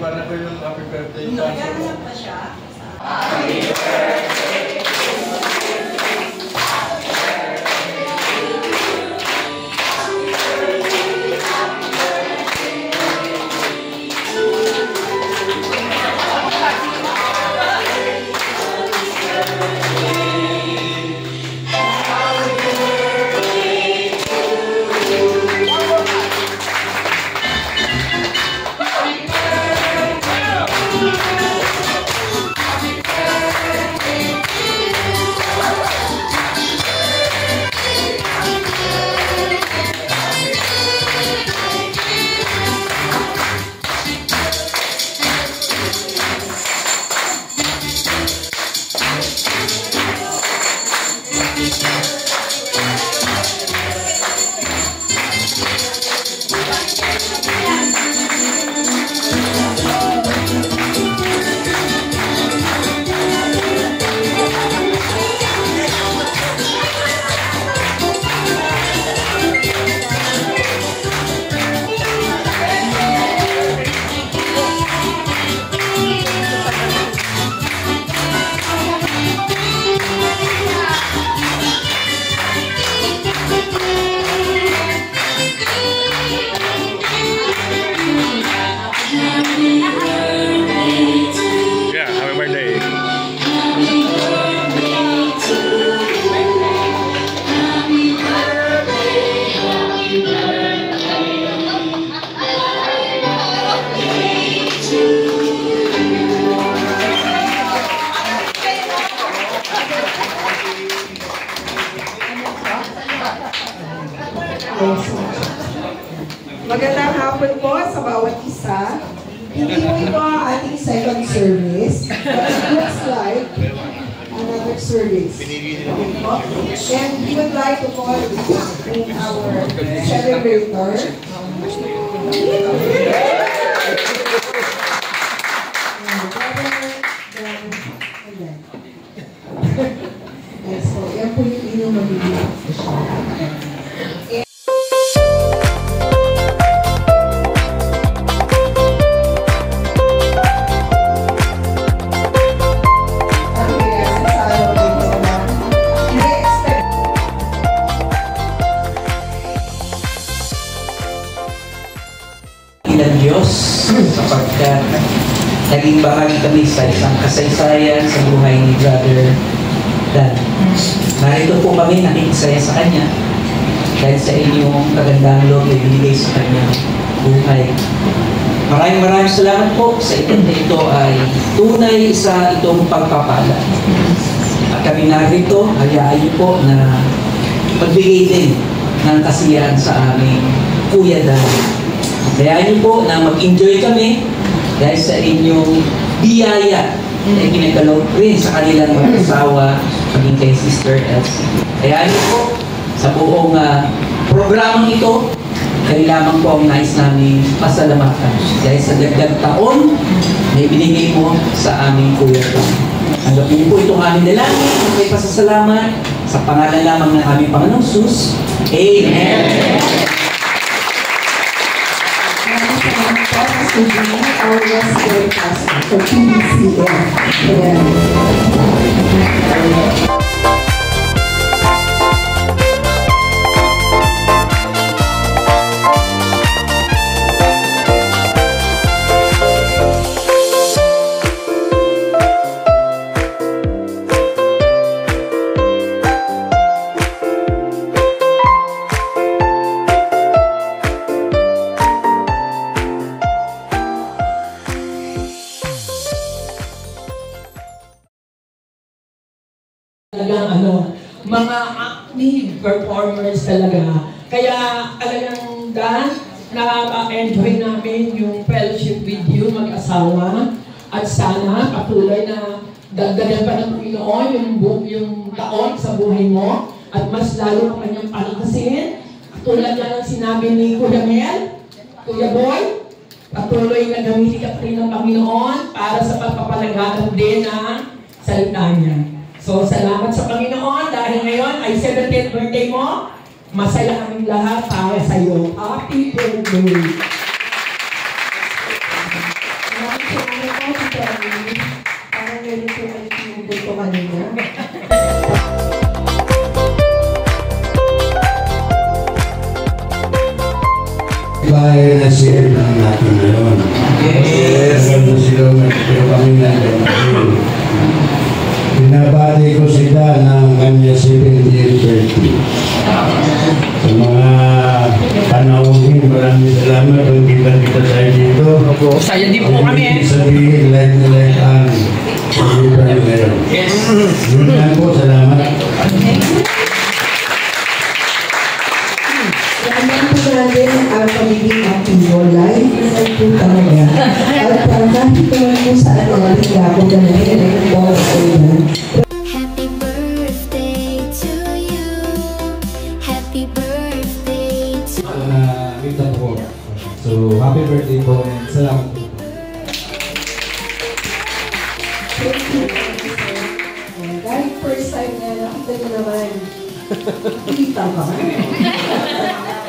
Para ko yung happy birthday. Nagkahanap pa siya. Happy birthday. Magandang hapon po sa bawat isa. Hindi po ito ang ating second service, but it looks like another service. And we would like to call in our celebrator. So, yan po yung inyong mabibigyan ko siya. ng Diyos sapagkat naging bahagi kami sa isang kasaysayan sa buhay ni Brother Dan. Narito po kami nakikisaya sa Kanya dahil sa inyong kagandang loob na binigay sa Kanyang buhay. Maraming salamat po sa event na ito ay tunay sa itong pagpapala. At kami narito, hayaan niyo po na magbigay din ng kasiyahan sa aming Kuya Dan. Hayaan niyo po na mag-enjoy kami dahil sa inyong biyaya na ikinagalaw rin sa kanilang mga asawa, maging kay Sister Elsie. Hayaan niyo po sa buong programang ito, kaya lamang po ang nais namin pasalamatan dahil sa dagdag taon na ibinigay mo sa aming Kuya Dan. Tanggapin niyo po itong aming dalangin at may pasasalamat sa pangalan lamang ng aming Panginoong Jesus. Amen. Our resident pastor for PBCM. Talagang mga active performers talaga Kaya talagang na-enjoy namin yung fellowship with you mag-asawa. At sana patuloy na dagdagan pa ng Panginoon yung taon sa buhay mo. At mas lalo ang kanyang palakasin. Tulad na ng sinabi ni Kuya Mel, Kuya Boy, patuloy na gamitin ka rin ng Panginoon para sa pagpapalaganap din ng salita niya. So, salamat sa Panginoon dahil ngayon ay 70th birthday mo. Masaya kaming lahat para sa iyo. Happy birthday! Maraming salamat po si Tony. Parang meron po kayo tinubol ko kanina. Bahay na siya ng natin ngayon. Yes. Ganda sila pero kami na binabati ko sila ng kanya 70th birthday. Sa mga panahon, maraming salamat kung kita tayo dito. Saya din po kami. Sabihin, like na like ang pag-ibig ngayon. Yes. Yun lang po, salamat. Salamat po natin ang pagiging aktibo. Live na po talaga. At kahit naman po sa ano, hindi ako ganun. Ang bawat ko yan. Happy birthday to you. Happy birthday to Rita po. So, happy birthday po and salamat po. Dahil first time na nakita nyo naman, kita ka.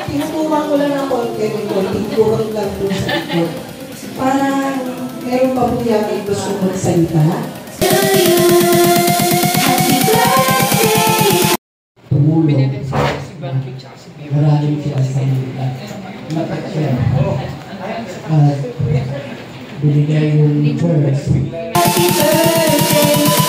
Tinutukan ko lang ng konti ng konting kurang lang po sa likod. Parang meron pa po yung gusto magsalita. you. Happy birthday. Tumulong. Maraming siya sa kanila. Matakya. At binigay yung first. Happy birthday.